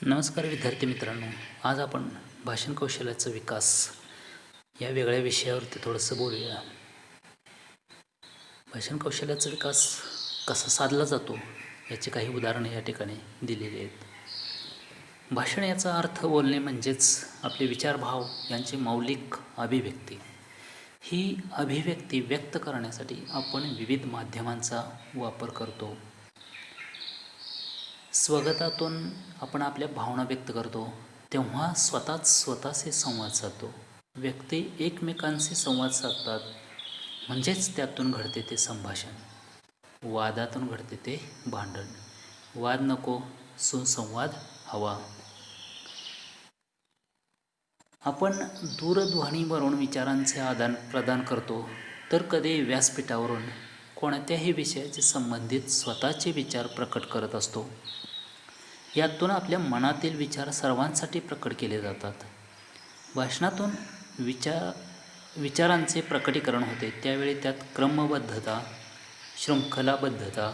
नमस्कार विद्यार्थी मित्रांनो, आज आपण भाषण कौशल्याचा विकास या वेगळ्या विषयावरती थोडंसं बोलूया. भाषण कौशल्याचा विकास कसा साधला जातो याची काही उदाहरणे या ठिकाणी दिलेली आहेत. भाषण याचा अर्थ बोलणे म्हणजेच आपले विचारभाव यांची मौलिक अभिव्यक्ती. ही अभिव्यक्ती व्यक्त करण्यासाठी आपण विविध माध्यमांचा वापर करतो. स्वगतातून आपण आपल्या भावना व्यक्त करतो, तेव्हा स्वतःचे संवाद साधतो. व्यक्ती एकमेकांशी संवाद साधतात, म्हणजेच त्यातून घडते ते संभाषण. वादातून घडते ते भांडण. वाद नको, सुसंवाद हवा. आपण दूरध्वनीवरून विचारांचे आदान प्रदान करतो, तर कधी व्यासपीठावरून कोणत्याही विषयाचे संबंधित स्वतःचे विचार प्रकट करत असतो. यातून आपल्या मनातील विचार सर्वांसाठी प्रकट केले जातात. भाषणातून विचारांचे प्रकटीकरण होते, त्यावेळी त्यात क्रमबद्धता, शृंखलाबद्धता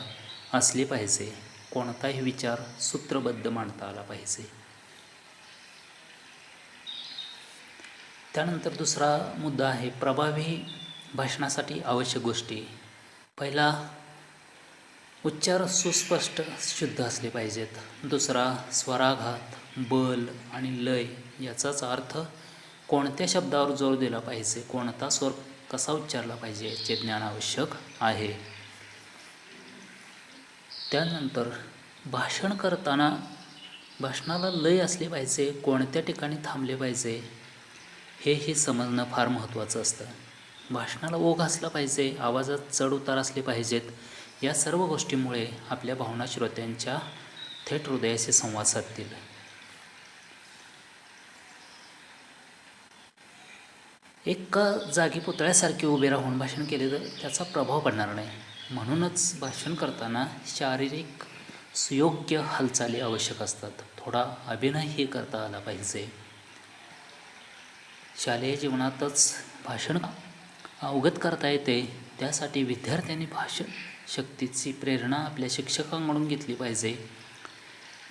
असली पाहिजे. कोणताही विचार सूत्रबद्ध मांडता आला पाहिजे. त्यानंतर दुसरा मुद्दा आहे प्रभावी भाषणासाठी आवश्यक गोष्टी. पहिला, उच्चार सुस्पष्ट शुद्ध असले पाहिजेत. दुसरा, स्वराघात, बल आणि लय याचाच अर्थ कोणत्या शब्दावर जोर दिला पाहिजे, कोणता स्वर कसा उच्चारला पाहिजे याचे ज्ञान आवश्यक आहे. त्यानंतर भाषण करताना भाषणाला लय असले पाहिजे, कोणत्या ठिकाणी थांबले पाहिजे हेही समजणं फार महत्त्वाचं असतं. भाषणाला ओघ असला पाहिजे, आवाजात चढ उतार असले पाहिजेत. या सर्व गोष्टींमुळे आपल्या भावना श्रोत्यांच्या थेट हृदयाशी संवाद साधतील. एका जागी पुतळ्यासारखे उभे राहून भाषण केले तर त्याचा प्रभाव पडणार नाही. म्हणूनच भाषण करताना शारीरिक सुयोग्य हालचाली आवश्यक असतात. थोडा अभिनयही करता आला पाहिजे. शालेय जीवनातच भाषण अवगत करता येते, त्यासाठी विद्यार्थ्यांनी भाषण शक्तीची प्रेरणा आपल्या शिक्षकांकडून घेतली पाहिजे.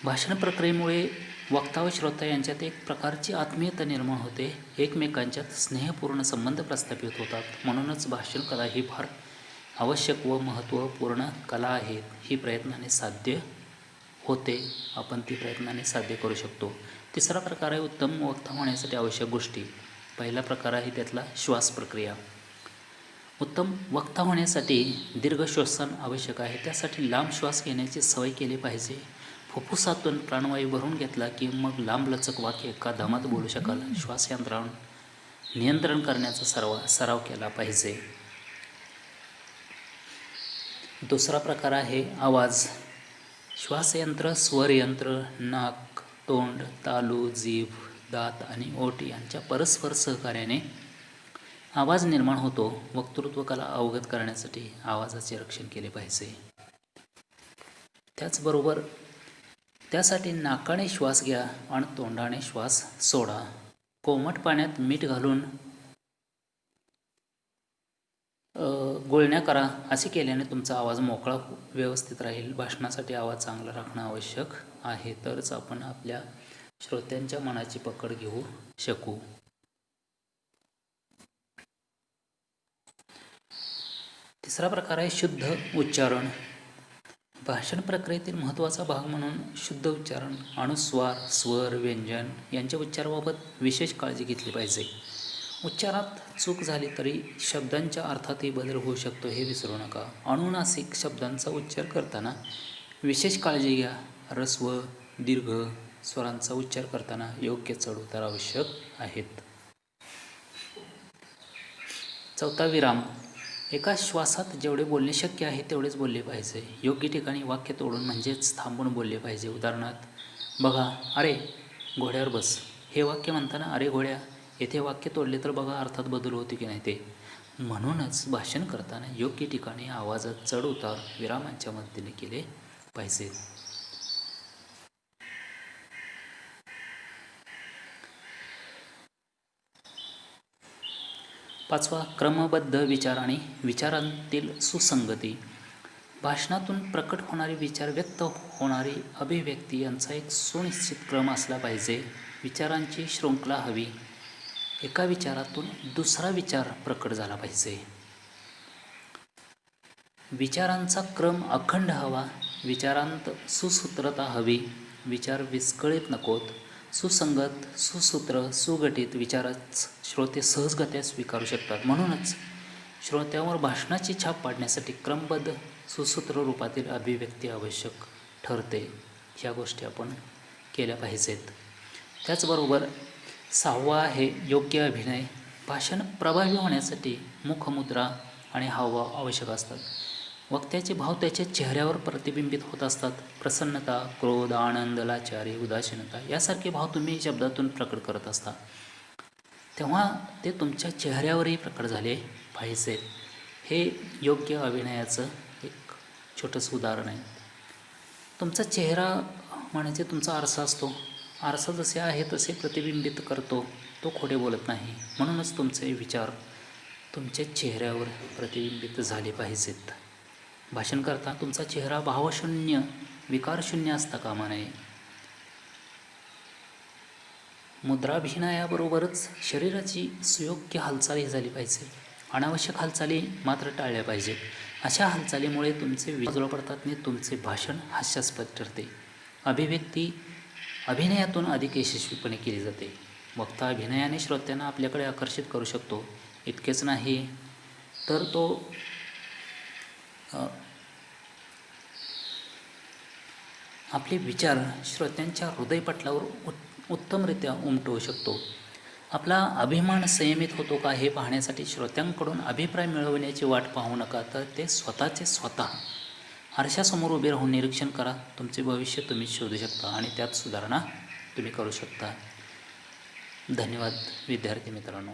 भाषण प्रक्रियेमुळे वक्ता व श्रोता यांच्यात एक प्रकारची आत्मीयता निर्माण होते. एकमेकांच्यात स्नेहपूर्ण संबंध प्रस्थापित होतात. म्हणूनच भाषण कला ही फार आवश्यक व महत्त्वपूर्ण कला आहे. ही प्रयत्नाने साध्य होते. आपण ती प्रयत्नाने साध्य करू शकतो. तिसरा प्रकार आहे उत्तम वक्ता होण्यासाठी आवश्यक गोष्टी. पहिला प्रकार आहे त्यातला श्वास प्रक्रिया. उत्तम वक्ता होण्यासाठी दीर्घ श्वसन आवश्यक आहे. त्यासाठी लांब श्वास घेण्याची सवय केली पाहिजे. फुफ्फुसातून प्राणवायू भरून घेतला की मग लांबलचक वाक्य एका दमात बोलू शकाल. श्वास यंत्रावर नियंत्रण करण्याचा सराव केला पाहिजे. दुसरा प्रकार आहे आवाज. श्वासयंत्र, स्वरयंत्र, नाक, तोंड, तालू, जीभ, दात आणि ओठ यांच्या परस्पर सहकार्याने आवाज निर्माण होतो. वक्तृत्व कला अवगत करण्यासाठी आवाजाचे रक्षण केले पाहिजे. त्याचबरोबर त्यासाठी नाकाने श्वास घ्या आणि तोंडाने श्वास सोडा. कोमट पाण्यात मीठ घालून गुळण्या करा. असे केल्याने तुमचा आवाज मोकळा व्यवस्थित राहील. भाषणासाठी आवाज चांगला राखणं आवश्यक आहे, तरच आपण आपल्या श्रोत्यांच्या मनाची पकड घेऊ शकू. तिसरा प्रकार आहे शुद्ध उच्चारण. भाषण प्रक्रियेतील महत्त्वाचा भाग म्हणून शुद्ध उच्चारण, अनुस्वार, स्वर, व्यंजन यांच्या उच्चाराबाबत विशेष काळजी घेतली पाहिजे. उच्चारात चूक झाली तरी शब्दांच्या अर्थातही बदल होऊ शकतो, हे विसरू नका. अनुनासिक शब्दांचा उच्चार करताना विशेष काळजी घ्या. ऱ्हस्व, दीर्घ स्वरांचा उच्चार करताना योग्य चढउतार आवश्यक आहेत. चौथा, विराम. एका श्वासात जेवढे बोलणे शक्य आहे तेवढेच बोलले पाहिजे. योग्य ठिकाणी वाक्य तोडून म्हणजेच थांबून बोलले पाहिजे. उदाहरणार्थ, बघा, अरे घोड्यावर बस हे वाक्य म्हणताना अरे घोड्या येथे वाक्य तोडले तर बघा अर्थात बदल होते की नाही ते. म्हणूनच भाषण करताना योग्य ठिकाणी आवाजात चढ उतार विरामांच्या मदतीने केले पाहिजे. पाचवा, क्रमबद्ध विचार आणि विचारांतील सुसंगती. भाषणातून प्रकट होणारे विचार, व्यक्त होणारी अभिव्यक्ती यांचा एक सुनिश्चित क्रम असला पाहिजे. विचारांची शृंखला हवी. एका विचारातून दुसरा विचार प्रकट झाला पाहिजे. विचारांचा क्रम अखंड हवा. विचारांत सुसूत्रता हवी. विचार विस्कळीत नकोत. सुसंगत, सुसूत्र, सुगठित विचारच श्रोते सहजगत्या स्वीकारू शकतात. म्हणूनच श्रोत्यावर भाषणाची छाप पाडण्यासाठी क्रमबद्ध सुसूत्र रूपातील अभिव्यक्ती आवश्यक ठरते. ह्या गोष्टी आपण केल्या पाहिजेत. त्याचबरोबर 6वा आहे योग्य अभिनय. भाषण प्रभावी होण्यासाठी मुखमुद्रा आणि हावभाव आवश्यक असतात. वक्त्याचे भाव त्याच्या चेहऱ्यावर प्रतिबिंबित होत असतात. प्रसन्नता, क्रोध, आनंद, लाचारी, उदासीनता यासारखे भाव तुम्ही शब्दातून प्रकट करत असता, तेव्हा ते तुमच्या चेहऱ्यावरही प्रकट झाले पाहिजे. हे योग्य अभिनयाचं एक छोटंसं उदाहरण आहे. तुमचा चेहरा म्हणजे तुमचा आरसा असतो. आरसा जसे आहे तसे प्रतिबिंबित करतो, तो खोटे बोलत नाही. म्हणूनच तुमचे विचार तुमच्या चेहऱ्यावर प्रतिबिंबित झाले पाहिजेत. भाषण करता तुमचा चेहरा भावशून्य, विकारशून्य असता कामा नये. मुद्राभिनयाबरोबरच शरीराची सुयोग्य हालचाली झाली पाहिजे. अनावश्यक हालचाली मात्र टाळल्या पाहिजेत. अशा हालचालीमुळे तुमचे बाजूला पडतात आणि तुमचे भाषण हास्यास्पद ठरते. अभिव्यक्ती अभिनयातून अधिक यशस्वीपणे केली जाते. वक्ता अभिनयाने श्रोत्यांना आपल्याकडे आकर्षित करू शकतो. इतकेच नाही तर तो आपले विचार श्रोत्यांच्या हृदयपटलावर उत्तमरित्या उमटवू शकतो. आपला अभिमान संयमित होतो का हे पाहण्यासाठी श्रोत्यांकडून अभिप्राय मिळवण्याची वाट पाहू नका, तर ते स्वतः आरशासमोर उभे राहून निरीक्षण करा. तुमचे भविष्य तुम्ही शोधू शकता आणि त्यात सुधारणा तुम्ही करू शकता. धन्यवाद विद्यार्थी मित्रांनो.